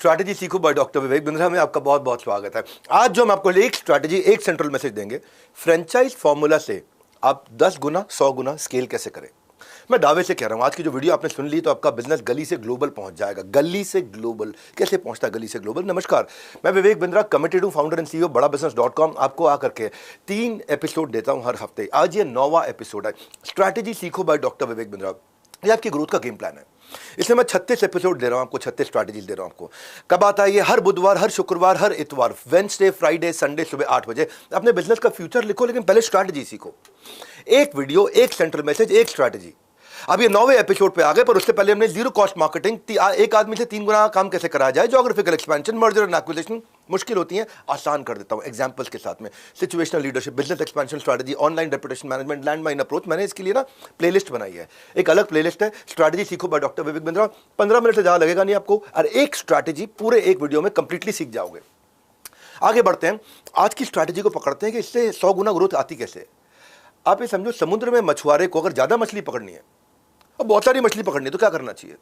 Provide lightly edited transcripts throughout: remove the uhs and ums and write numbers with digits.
Strategy सीखो by doctor Vivek Bindra में आपका बहुत बहुत स्वागत है। आज जो हम आपको एक स्ट्रैटेजी, एक सेंट्रल मैसेज देंगे, फ्रेंचाइज फॉर्मूला से आप 10 गुना 100 गुना स्केल कैसे करें। मैं दावे से कह रहा हूं, आज की जो वीडियो आपने सुन ली तो आपका बिजनेस गली से ग्लोबल पहुंच जाएगा। गली से ग्लोबल कैसे पहुंचता है? गली से ग्लोबल। नमस्कार, मैं विवेक बिंद्रा, कमिटेड हूं, फाउंडर एंड सीईओ बड़ाबिजनेस.com। आपको आकर के 3 एपिसोड देता हूं हर हफ्ते। आज ये 9वां एपिसोड है। स्ट्रैटेजी सीखो बाय डॉक्टर विवेक बिंद्रा, ये आपकी ग्रोथ का गेम प्लान है। इसमें मैं 36 एपिसोड दे रहा हूं आपको, 36 स्ट्रैटेजीज दे रहा हूं आपको। कब आता है ये? हर बुधवार, हर शुक्रवार, हर इतवार, वेडनेसडे, फ्राइडे, संडे सुबह 8 बजे। अपने बिजनेस का फ्यूचर लिखो, लेकिन पहले स्ट्रैटेजी सीखो। एक वीडियो, एक सेंट्रल मैसेज, एक स्ट्रैटेजी। अब ये 9वें एपिसोड पे आ गए, पर उससे पहले हमने जीरो कॉस्ट मार्केटिंग, एक आदमी से 3 गुना काम कैसे कराया जाए, geographical expansion, merger and acquisition मुश्किल होती है, आसान कर देता हूं एग्जांपल्स के साथ में। Situational leadership, business expansion strategy, online reputation management, landmine approach. मैंने इसके लिए ना प्लेलिस्ट बनाई है, एक अलग प्लेलिस्ट है, स्ट्रैटेजी सीखो by doctor Vivek Bindra. 15 minute से ज्यादा लगेगा नहीं आपको, और एक स्ट्रैटेजी पूरे एक वीडियो में कंप्लीटली सीख जाओगे। आगे बढ़ते हैं, आज की स्ट्रैटेजी को पकड़ते हैं कि इससे 100 गुना ग्रोथ आती कैसे। आप ये समझो, समुद्र में मछुआरे को अगर ज्यादा मछली पकड़नी है और बहुत सारी मछली पकड़नी है तो क्या करना चाहिए?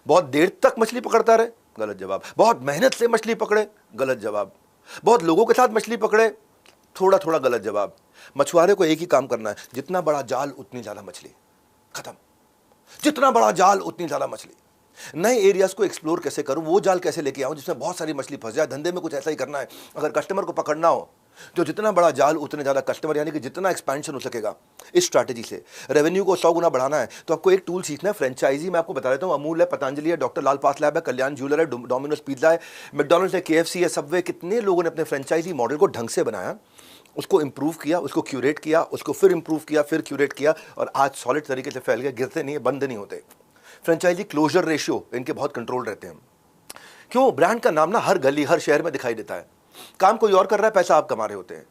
बहुत देर तक मछली पकड़ता रहे, गलत जवाब। बहुत मेहनत से मछली पकड़े, गलत जवाब। बहुत लोगों के साथ मछली पकड़े, थोड़ा थोड़ा, गलत जवाब। मछुआरे को एक ही काम करना है, जितना बड़ा जाल उतनी ज्यादा मछली, खत्म। जितना बड़ा जाल उतनी ज्यादा मछली। नए एरियाज को एक्सप्लोर कैसे करूं, वो जाल कैसे लेके आऊं जिसमें बहुत सारी मछली फंस जाए। धंधे में कुछ ऐसा ही करना है। अगर कस्टमर को पकड़ना हो तो जितना बड़ा जाल उतने ज्यादा कस्टमर, यानी कि जितना एक्सपेंशन हो सकेगा। इस स्ट्रैटेजी से रेवेन्यू को 100 गुना बढ़ाना है तो आपको एक टूल सीखना है, फ्रेंचाइजी। मैं आपको बता देता हूं, अमूल है, पतंजलि है, डॉक्टर लाल पास लैब है, कल्याण ज्वेलर है, डोमिनोज पिज्जा है, मैकडॉनल्ड्स है, KFC है, सबवे। कितने लोगों ने अपने फ्रेंचाइजी मॉडल को ढंग से बनाया, उसको इंप्रूव किया, उसको क्यूरेट किया, उसको फिर इंप्रूव किया, फिर क्यूरेट किया, और आज सॉलिड तरीके से फैल गए, गिरते नहीं है, बंद नहीं होते। फ्रेंचाइजी क्लोजर रेशियो इनके बहुत कंट्रोल रहते हैं। क्यों? ब्रांड का नाम ना हर गली, हर शहर में दिखाई देता है। काम कोई और कर रहा है, पैसा आप कमा रहे होते हैं।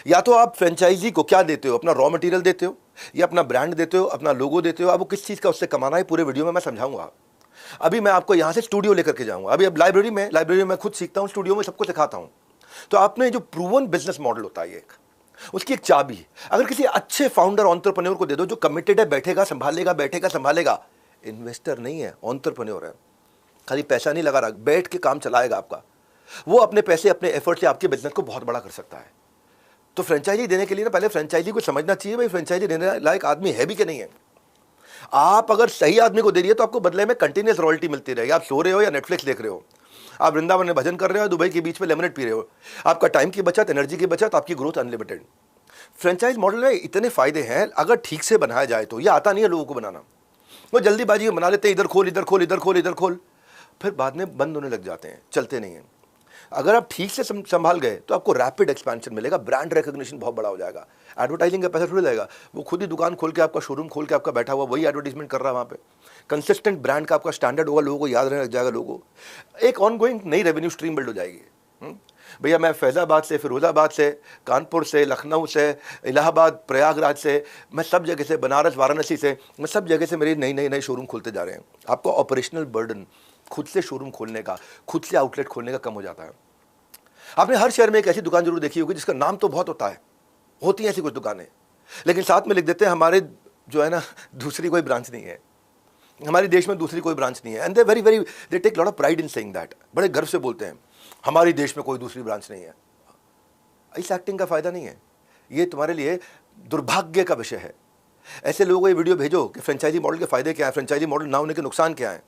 या तो आप फ्रेंचाइजी को क्या देते हो? अपना रॉ मटेरियल देते हो, या अपना ब्रांड देते हो, अपना लोगो देते हो। अब वो किस चीज का उससे कमाना है, पूरे वीडियो में मैं समझाऊंगा। अभी मैं आपको यहां से स्टूडियो लेकर के जाऊंगा। अभी अब लाइब्रेरी में खुद सीखता हूं, स्टूडियो में सबको सिखाता हूं। तो आपने जो प्रूवन बिजनेस मॉडल होता है, एक उसकी एक चाबी अगर किसी अच्छे फाउंडर एंटरप्रेन्योर को दे दो, जो कमिटेड है, बैठेगा संभालेगा, बैठेगा संभालेगा। इन्वेस्टर नहीं है, एंटरप्रेन्योर है। खाली पैसा नहीं लगा रहा, बैठ के काम चलाएगा आपका। वो अपने पैसे, अपने एफर्ट से आपके बिजनेस को बहुत बड़ा कर सकता है। तो फ्रेंचाइजी देने के लिए ना पहले फ्रेंचाइजी को समझना चाहिए, भाई फ्रेंचाइजी देने लायक आदमी है भी कि नहीं है। आप अगर सही आदमी को दे रही है तो आपको बदले में कंटिन्यूस रॉयल्टी मिलती रहेगी। आप सो रहे हो या नेटफ्लिक्स देख रहे हो, आप वृंदावन में भजन कर रहे हो, दुबई के बीच में लेमनेड पी रहे हो, आपका टाइम की बचत, एनर्जी की बचत, आपकी ग्रोथ अनलिमिटेड। फ्रेंचाइज मॉडल में इतने फायदे हैं, अगर ठीक से बनाया जाए तो। ये आता नहीं है लोगों को बनाना, वो जल्दीबाजी में बना लेते हैं, इधर खोल, इधर खोल, इधर खोल, इधर खोल, फिर बाद में बंद होने लग जाते हैं, चलते नहीं हैं। अगर आप ठीक से संभाल गए तो आपको रैपिड एक्सपेंशन मिलेगा, ब्रांड रिकॉग्निशन बहुत बड़ा हो जाएगा। एडवर्टाइजिंग का पैसा थोड़ी लगेगा, वो खुद ही दुकान खोल के, आपका शोरूम खोल के आपका बैठा हुआ वही एडवर्टाइजमेंट कर रहा है वहाँ पे। कंसिस्टेंट ब्रांड का आपका स्टैंडर्ड होगा, लोगों को याद रहने लग जाएगा। लोगों एक ऑनगोइंग नई रेवेन्यू स्ट्रीम बिल्ड हो जाएगी। भैया मैं फैज़ाबाद से, फिरोजाबाद से, कानपुर से, लखनऊ से, इलाहाबाद, प्रयागराज से, मैं सब जगह से, बनारस, वाराणसी से, मैं सब जगह से मेरी नई शोरूम खुलते जा रहे हैं। आपको ऑपरेशनल बर्डन खुद से शोरूम खोलने का, खुद से आउटलेट खोलने का कम हो जाता है। आपने हर शहर में एक ऐसी दुकान जरूर देखी होगी जिसका नाम तो बहुत होता है, होती हैं ऐसी कुछ दुकानें, लेकिन साथ में लिख देते हैं हमारे जो है ना दूसरी कोई ब्रांच नहीं है, हमारे देश में दूसरी कोई ब्रांच नहीं है। And they take lot of pride in saying that. बड़े गर्व से बोलते हैं हमारे देश में कोई दूसरी ब्रांच नहीं है। इस एक्टिंग का फायदा नहीं है, ये तुम्हारे लिए दुर्भाग्य का विषय है। ऐसे लोगों को ये वीडियो भेजो कि फ्रेंचाइजी मॉडल के फायदे क्या है, फ्रेंचाइजी मॉडल ना होने के नुकसान क्या है।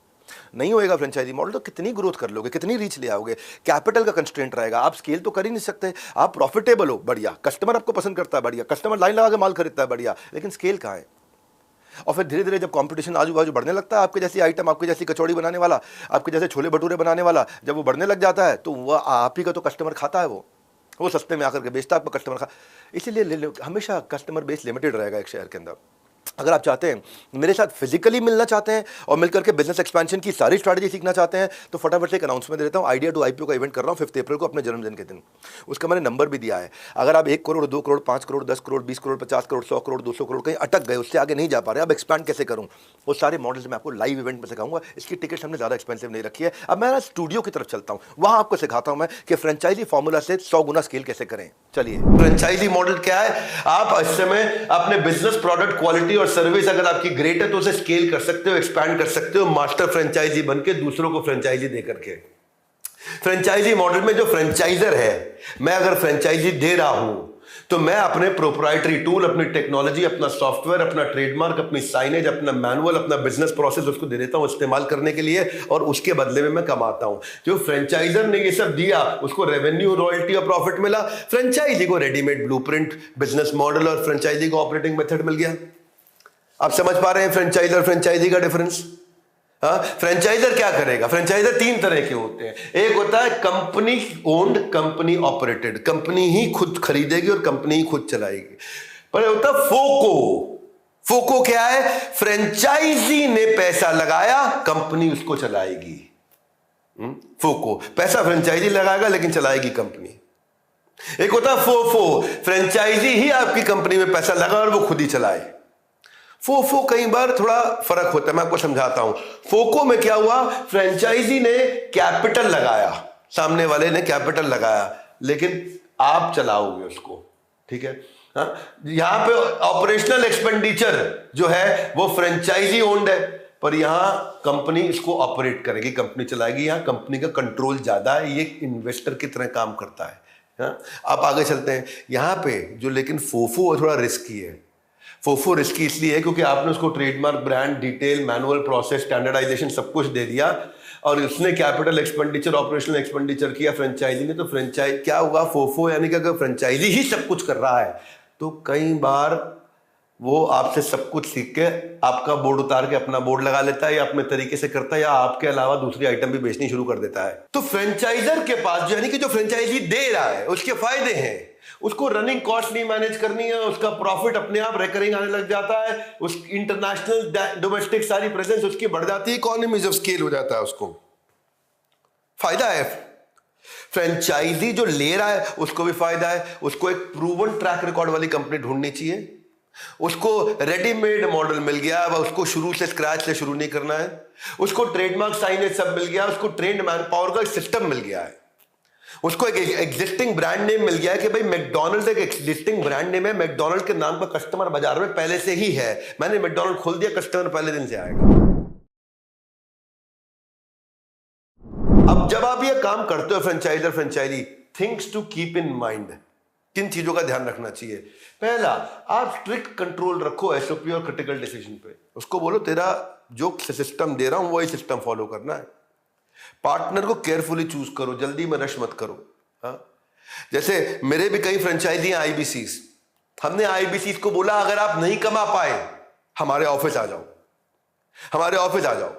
नहीं होएगा फ्रेंचाइजी मॉडल तो कितनी ग्रोथ कर लोगे, कितनी रीच ले आओगे। कैपिटल का कंस्ट्रेंट रहेगा, आप स्केल तो कर ही नहीं सकते। आप प्रॉफिटेबल हो, बढ़िया, कस्टमर आपको पसंद करता है, बढ़िया, कस्टमर लाइन लगा के माल खरीदता है, बढ़िया, लेकिन स्केल कहाँ है? और फिर धीरे धीरे जब कंपटीशन आजू बाजू बढ़ने लगता है, आपके जैसी आइटम, आपके जैसी कचौड़ी बनाने वाला, आपके जैसे छोले भटूरे बनाने वाला, जब वो बढ़ने लग जाता है तो वह आप ही का तो कस्टमर खाता है। वो सस्ते में आकर के बेचता है, आपका कस्टमर खा। इसीलिए हमेशा कस्टमर बेस लिमिटेड रहेगा एक शहर के अंदर। अगर आप चाहते हैं मेरे साथ फिजिकली मिलना चाहते हैं और मिलकर के बिजनेस एक्सपेंशन की सारी स्ट्रैटेजी सीखना चाहते हैं तो फटाफट से एक अनाउंसमेंट देता हूं। आइडिया टू IPO का इवेंट कर रहा हूं 5 अप्रैल को, अपने जन्मदिन के दिन। उसका मैंने नंबर भी दिया है। अगर आप 1 करोड़, 2 करोड़, 5 करोड़, 10 करोड़, 20 करोड़, 50 करोड़, 100 करोड़, 200 करोड़ कहीं अटक गए, उससे आगे नहीं जा पा रहे, अब एक्सपैंड कैसे करूं, वो सारे मॉडल्स मैं आपको लाइव इवेंट में सिखाऊंगा। इसकी टिकट हमने ज़्यादा एक्सपेंसिव नहीं रखी है। अब मैं स्टूडियो की तरफ चलता हूँ, वहां आपको सिखाता हूं मैं कि फ्रेंचाइजी फॉर्मूला से 100 गुना स्केल कैसे करें। चलिए, फ्रेंचाइजी मॉडल क्या है? आप इस समय अपने बिजनेस, प्रोडक्ट, क्वालिटी और सर्विस अगर आपकी ग्रेट है तो उसे स्केल कर सकते हो, एक्सपैंड कर सकते हो, मास्टर फ्रेंचाइजी बनके दूसरों को फ्रेंचाइजी देकर के। फ्रेंचाइजी मॉडल में जो फ्रेंचाइजर है, मैं अगर फ्रेंचाइजी दे रहा हूं तो मैं अपने प्रोप्राइटरी टूल, अपनी टेक्नोलॉजी, अपना सॉफ्टवेयर, अपना ट्रेडमार्क, अपनी साइनेज, अपना मैनुअल, अपना बिजनेस प्रोसेस उसको दे देता हूं इस्तेमाल करने के लिए, और उसके बदले में मैं कमाता हूं। जो फ्रेंचाइजर ने ये सब दिया उसको रेवेन्यू, रॉयल्टी और प्रॉफिट मिला, फ्रेंचाइजी को रेडीमेड ब्लूप्रिंट, बिजनेस मॉडल और फ्रेंचाइजी को ऑपरेटिंग मेथड मिल गया। आप समझ पा रहे हैं फ्रेंचाइजर फ्रेंचाइजी का डिफरेंस? हाँ, फ्रेंचाइजर क्या करेगा? फ्रेंचाइजर तीन तरह के होते हैं। एक होता है company owned, company operated, company ही खुद खरीदेगी और कंपनी ही खुद चलाएगी। पर होता है फोको। फोको क्या है? फ्रेंचाइजी ने पैसा लगाया, कंपनी उसको चलाएगी। फोको, पैसा फ्रेंचाइजी लगाएगा लेकिन चलाएगी कंपनी। एक होता है फोफो, फ्रेंचाइजी ही आपकी कंपनी में पैसा लगा और वो खुद ही चलाए। फोफो कई बार थोड़ा फर्क होता है, मैं आपको समझाता हूं। फोको में क्या हुआ? फ्रेंचाइजी ने कैपिटल लगाया, सामने वाले ने कैपिटल लगाया, लेकिन आप चलाओगे उसको, ठीक है? हाँ, यहां पे ऑपरेशनल एक्सपेंडिचर जो है वो फ्रेंचाइजी ओन्ड है, पर यहां कंपनी इसको ऑपरेट करेगी, कंपनी चलाएगी। यहां कंपनी का कंट्रोल ज्यादा है, ये इन्वेस्टर की तरह काम करता है। हाँ, आप आगे चलते हैं। यहां पे जो लेकिन फोफो थोड़ा रिस्की है। फोफो रिस्की इसलिए है क्योंकि आपने उसको trademark, brand, detail, manual process, standardisation सब कुछ दे दिया, और उसने कैपिटल एक्सपेंडिचर, ऑपरेशनल एक्सपेंडिचर किया फ्रेंचाइजी ने। तो फ्रेंचाइज क्या होगा? फोफो यानी कि अगर फ्रेंचाइजी ही सब कुछ कर रहा है तो कई बार वो आपसे सब कुछ सीख के आपका बोर्ड उतार के अपना बोर्ड लगा लेता है, या अपने तरीके से करता है, या आपके अलावा दूसरी आइटम भी बेचनी शुरू कर देता है। तो फ्रेंचाइजर के पास यानी कि जो फ्रेंचाइजी दे रहा है उसके फायदे हैं। उसको रनिंग कॉस्ट नहीं मैनेज करनी है, उसका प्रॉफिट अपने आप रिकरिंग आने लग जाता है, उस इंटरनेशनल डोमेस्टिक सारी प्रेजेंस उसकी बढ़ जाती है, इकोनॉमीज ऑफ स्केल हो जाता है, उसको फायदा है। फ्रेंचाइजी जो ले रहा है उसको भी फायदा है। उसको एक प्रूवन ट्रैक रिकॉर्ड वाली कंपनी ढूंढनी चाहिए। उसको रेडीमेड मॉडल मिल गया, अब उसको शुरू से स्क्रैच से शुरू नहीं करना है। उसको ट्रेडमार्क, साइनेज सब मिल गया, उसको ट्रेंड मैन पावर का सिस्टम मिल गया है, उसको एक एग्जिस्टिंग ब्रांड नेम मिल गया है कि भाई मैकडॉनल्ड्स एक एग्जिस्टिंग ब्रांड नेम है, मैकडॉनल्ड के नाम का कस्टमर बाजार में पहले से ही है, मैंने मैकडॉनल्ड खोल दिया, कस्टमर पहले दिन से आएगा। अब जब आप ये काम करते हो franchisor franchisee, things to keep in mind, किन चीजों का ध्यान रखना चाहिए? पहला, आप स्ट्रिक्ट कंट्रोल रखो एसओपी और क्रिटिकल डिसीजन पे। उसको बोलो तेरा जो सिस्टम दे रहा हूं वही सिस्टम फॉलो करना है। पार्टनर को केयरफुली चूज करो, जल्दी में रश मत करो। हाँ, जैसे मेरे भी कई फ्रेंचाइजी हैं आईबीसीज, हमने आईबीसीज को बोला अगर आप नहीं कमा पाए हमारे ऑफिस आ जाओ, हमारे ऑफिस आ जाओ,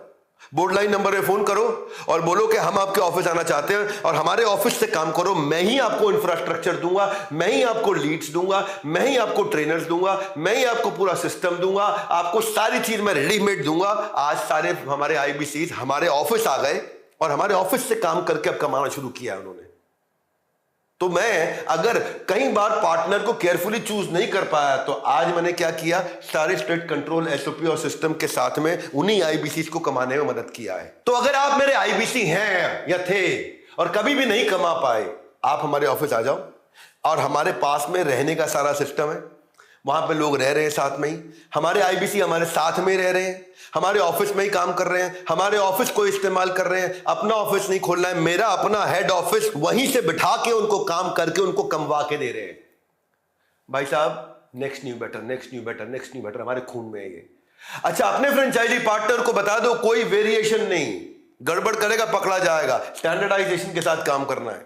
बोर्ड लाइन नंबर पे फोन करो और बोलो कि हम आपके ऑफिस आना चाहते हैं और हमारे ऑफिस से काम करो, मैं ही आपको इंफ्रास्ट्रक्चर दूंगा, मैं ही आपको लीड्स दूंगा, मैं ही आपको ट्रेनर्स दूंगा, मैं ही आपको पूरा सिस्टम दूंगा, आपको सारी चीज मैं रेडीमेड दूंगा। आज सारे हमारे आईबीसीज हमारे ऑफिस आ गए और हमारे ऑफिस से काम करके अब कमाना शुरू किया उन्होंने। तो मैं अगर कई बार पार्टनर को केयरफुली चूज नहीं कर पाया तो आज मैंने क्या किया, सारे स्ट्रिक्ट कंट्रोल एसओपी और सिस्टम के साथ में उन्हीं आईबीसी को कमाने में मदद किया है। तो अगर आप मेरे आईबीसी हैं या थे और कभी भी नहीं कमा पाए, आप हमारे ऑफिस आ जाओ और हमारे पास में रहने का सारा सिस्टम है, वहां पे लोग रह रहे हैं साथ में ही, हमारे आईबीसी हमारे साथ में रह रहे हैं, हमारे ऑफिस में ही काम कर रहे हैं, हमारे ऑफिस को इस्तेमाल कर रहे हैं, अपना ऑफिस नहीं खोलना है, मेरा अपना हेड ऑफिस, वहीं से बिठा के उनको काम करके उनको कमवा के दे रहे हैं। भाई साहब, next new better, next new better, next new better हमारे खून में है ये। अच्छा, अपने फ्रेंचाइजी पार्टनर को बता दो कोई वेरिएशन नहीं, गड़बड़ करेगा पकड़ा जाएगा, स्टैंडर्डाइजेशन के साथ काम करना है।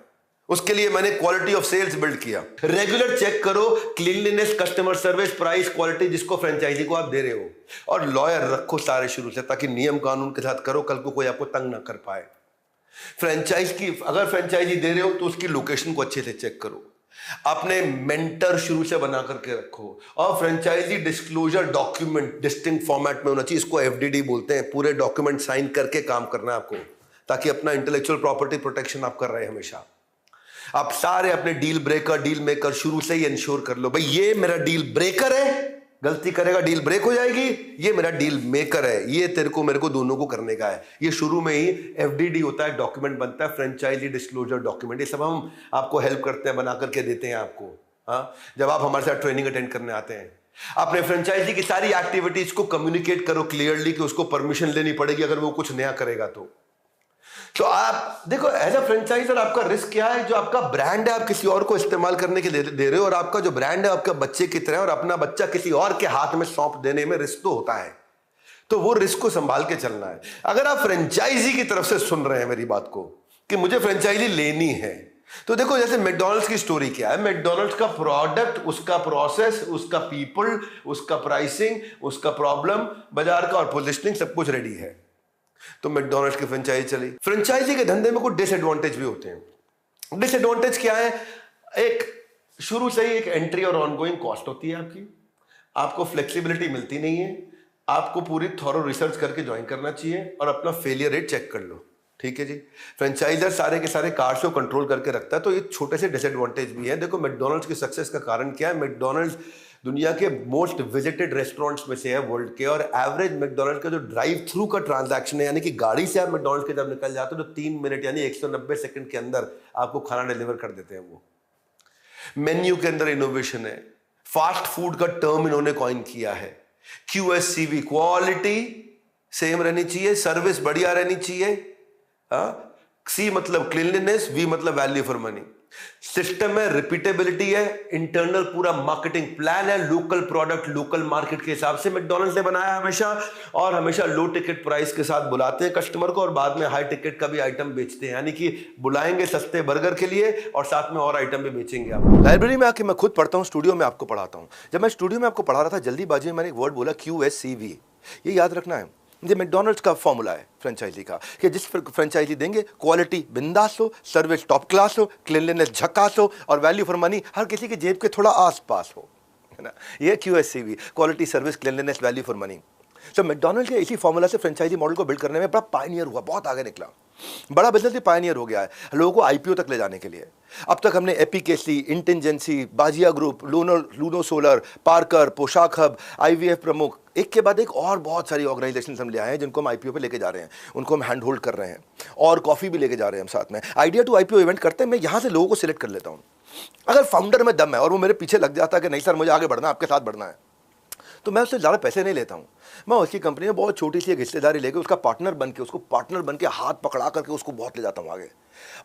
उसके लिए मैंने क्वालिटी ऑफ सेल्स बिल्ड किया। रेगुलर चेक करो cleanliness, customer service, price, quality जिसको फ्रेंचाइजी को आप दे रहे हो, और लॉयर रखो सारे शुरू से, ताकि नियम कानून के साथ करो, कल को कोई आपको तंग ना कर पाए। फ्रेंचाइज की अगर फ्रेंचाइजी दे रहे हो तो उसकी लोकेशन को अच्छे से चेक करो, अपने मेंटर शुरू से बना करके रखो, और franchisee disclosure document distinct format में होना चाहिए, इसको एफडीडी बोलते हैं। पूरे डॉक्यूमेंट साइन करके काम करना है आपको, ताकि अपना इंटेलेक्चुअल प्रॉपर्टी प्रोटेक्शन आप कर रहे हैं हमेशा। आप सारे अपने डील ब्रेकर, डील मेकर शुरू से ही इंश्योर कर लो, भाई ये मेरा डील ब्रेकर है, गलती करेगा डील ब्रेक हो जाएगी, ये मेरा डील मेकर है, ये तेरे को मेरे को दोनों को करने का है। ये शुरू में ही एफडीडी होता है, डॉक्यूमेंट बनता है, फ्रेंचाइजी डिस्क्लोजर डॉक्यूमेंट। ये सब हम आपको हेल्प करते हैं, बना करके देते हैं आपको। हाँ, जब आप हमारे साथ ट्रेनिंग अटेंड करने आते हैं, अपने फ्रेंचाइजी की सारी एक्टिविटीज को कम्युनिकेट करो क्लियरली कि उसको परमिशन लेनी पड़ेगी अगर वो कुछ नया करेगा तो। तो आप देखो एज अ फ्रेंचाइजर आपका रिस्क क्या है, जो आपका ब्रांड है आप किसी और को इस्तेमाल करने के दे रहे हो, और आपका जो ब्रांड है आपका बच्चे की तरह, और अपना बच्चा किसी और के हाथ में सौंप देने में रिस्क तो होता है, तो वो रिस्क को संभाल के चलना है। अगर आप फ्रेंचाइजी की तरफ से सुन रहे हैं मेरी बात को कि मुझे फ्रेंचाइजी लेनी है, तो देखो जैसे मैकडॉनल्ड्स की स्टोरी क्या है, मैकडॉनल्ड्स का प्रोडक्ट, उसका प्रोसेस, उसका पीपल, उसका प्राइसिंग, उसका प्रॉब्लम, बाजार का और पोजिशनिंग सब कुछ रेडी है, तो मैकडॉनल्ड्स की फ्रेंचाइजी चली। फ्रेंचाइजी के धंधे में कुछ डिसएडवांटेज भी होते हैं। डिसएडवांटेज क्या है, एक शुरू से ही एक एंट्री और ऑनगोइंग कॉस्ट होती है आपको फ्लेक्सिबिलिटी मिलती नहीं है, आपको पूरी थॉरो रिसर्च करके ज्वाइन करना चाहिए और अपना फेलियर रेट चेक कर लो, ठीक है जी। फ्रेंचाइजर सारे के सारे कार्ड्स को कंट्रोल करके रखता है, तो ये छोटे से डिसएडवांटेज भी है। देखो मैकडॉनल्ड्स की सक्सेस का कारण क्या है, मैकडॉनल्ड्स दुनिया के मोस्ट विजिटेड रेस्टोरेंट्स में से है वर्ल्ड के, और एवरेज मैकडॉनल्ड्स का जो ड्राइव थ्रू का ट्रांजैक्शन है, यानी कि गाड़ी से आप मैकडॉनल्ड्स के जब निकल जाते हो तो 3 मिनट यानी 190 सेकंड के अंदर आपको खाना डिलीवर कर देते हैं वो। मेन्यू के अंदर इनोवेशन है, फास्ट फूड का टर्म इन्होंने कॉइन किया है, QSCV क्वालिटी सेम रहनी चाहिए, सर्विस बढ़िया रहनी चाहिए, C मतलब क्लीनलीनेस, V मतलब वैल्यू फॉर मनी। सिस्टम है, रिपीटेबिलिटी है, इंटरनल पूरा मार्केटिंग प्लान है, लोकल प्रोडक्ट लोकल मार्केट के हिसाब से मैकडॉनल्ड्स ने बनाया हमेशा, और हमेशा लो टिकट प्राइस के साथ बुलाते हैं कस्टमर को, और बाद में हाई टिकट का भी आइटम बेचते हैं, यानी कि बुलाएंगे सस्ते बर्गर के लिए और साथ में और आइटम भी बेचेंगे। आप लाइब्रेरी में आके मैं खुद पढ़ता हूँ, स्टूडियो में आपको पढ़ाता हूँ। जब मैं स्टूडियो में आपको पढ़ा रहा था जल्दीबाजी में मैंने एक वर्ड बोला QSCV, ये याद रखना है। ये मैकडॉनल्ड्स का फॉर्मूला है फ्रेंचाइजी का, कि जिस फ्रेंचाइजी देंगे क्वालिटी बिंदास हो, सर्विस टॉप क्लास हो, क्लीनलीनेस झकास हो, और वैल्यू फॉर मनी हर किसी के जेब के थोड़ा आसपास हो, है ना। ये QSCV, quality service cleanliness value for money. तो मैकडॉनल्ड्स के इसी फॉर्मूला से फ्रेंचाइजी मॉडल को बिल्ड करने में बड़ा पायनियर हुआ, बहुत आगे निकला, बड़ा बिजनेस भी पायनियर हो गया है लोगों को IPO तक ले जाने के लिए। अब तक हमने एपीकेसी, इंटेंजेंसी, बाजिया ग्रुप, लूनो सोलर, पार्कर, पोशाक हब, IVF प्रमुख, एक के बाद एक और बहुत सारी ऑर्गेनाइजेशन हम ले आए हैं जिनको हम IPO पे लेके जा रहे हैं, उनको हम हैंड होल्ड कर रहे हैं, और कॉफी भी लेके जा रहे हैं हम साथ में। आइडिया टू IPO इवेंट करते हैं, मैं यहाँ से लोगों को सिलेक्ट कर लेता हूँ। अगर फाउंडर में दम है और वो मेरे पीछे लग जाता है कि नहीं सर मुझे आगे बढ़ना, आपके साथ बढ़ना है, तो मैं उससे ज़्यादा पैसे नहीं लेता हूँ। मैं उसकी कंपनी में बहुत छोटी सी एक हिस्सेदारी लेकर उसका पार्टनर बन के हाथ पकड़ा करके उसको बहुत ले जाता हूँ आगे।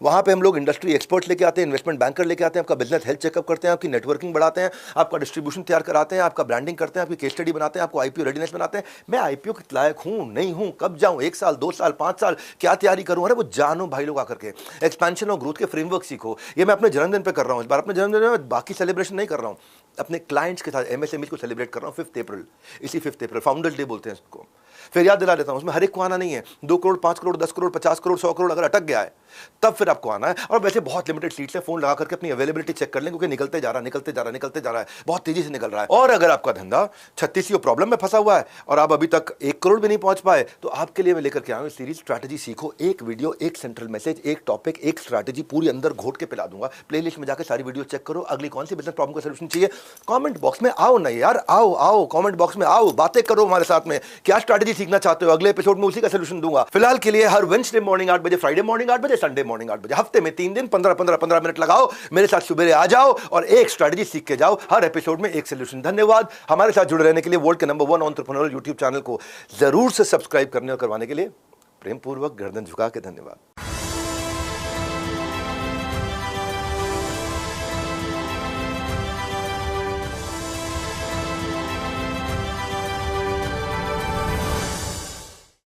वहाँ पे हम लोग इंडस्ट्री एक्सपर्ट लेके आते हैं, इन्वेस्टमेंट बैंकर लेके आते हैं, आपका बिजनेस हेल्थ चेकअप करते हैं, आपकी नेटवर्किंग बढ़ाते हैं, आपका डिस्ट्रीब्यूशन तैयार कराते हैं, आपका ब्रांडिंग करते हैं, आपकी केस स्टडी बनाते हैं, आपको IPO रेडीनेस बनाते हैं। मैं IPO के लायक हूँ नहीं हूँ, कब जाऊँ, 1 साल 2 साल 5 साल क्या तैयारी करूँ, अरे वो जानो भाई लोग आकर के एक्सपेंशन और ग्रोथ के फ्रेमवर्क सीखो। ये मैं अपने जन्मदिन पर कर रहा हूँ, इस बार अपने जन्मदिन में बाकी सेलिब्रेशन नहीं कर रहा हूँ, अपने क्लाइंट्स के साथ MSME को सेलिब्रेट कर रहा हूँ 5 अप्रैल, इसी 5 अप्रैल फाउंडर्स डे बोलते हैं इसको। फिर याद दिला देता हूँ, उसमें हर एक को आना नहीं है, 2 करोड़ 5 करोड़ 10 करोड़ 50 करोड़ 100 करोड़ अगर अटक गया है तब फिर आपको आना है। और वैसे बहुत लिमिटेड सीट्स है, फोन लगा करके अपनी अवेलेबिलिटी चेक कर लें, क्योंकि निकलते जा रहा है, बहुत तेजी से निकल रहा है। और अगर आपका धंधा 36 प्रॉब्लम में फंसा हुआ है और आप अभी तक 1 करोड़ भी नहीं पहुंच पाए, तो आपके लिए मैं लेकर के आया हूं सीरीज स्ट्रैटेजी सीखो। एक वीडियो, एक सेंट्रल मैसेज, एक टॉपिक, एक स्ट्रैटेजी पूरी अंदर घोट के पिला दूंगा। प्लेलिस्ट में जाकर सारी वीडियो चेक करो, अगली कौन सी बिजनेस प्रॉब्लम का सोल्यूशन चाहिए। कमेंट बॉक्स में आओ ना यार, आओ कमेंट बॉक्स में आओ, बातें करो हमारे साथ में, क्या स्ट्रैटेजी सीखना चाहते हो, अगले एपिसोड में उसी का सोल्यूशन दूंगा। फिलहाल के लिए हर वेडनेसडे मॉर्निंग 8 बजे, फ्राइडे मॉर्निंग 8 बजे, संडे मॉर्निंग 8 बजे, हफ्ते में 3 दिन 15 मिनट लगाओ, मेरे साथ सुबह आ जाओ और एक स्ट्रैटेजी सीख के जाओ, हर एपिसोड में एक सोल्यूशन। धन्यवाद हमारे साथ जुड़े रहने के लिए। वर्ल्ड के नंबर 1 एंटरप्रेन्योर यूट्यूब चैनल को जरूर से सब्सक्राइब करने और करवाने के लिए प्रेम पूर्वक गर्दन झुका के धन्यवाद।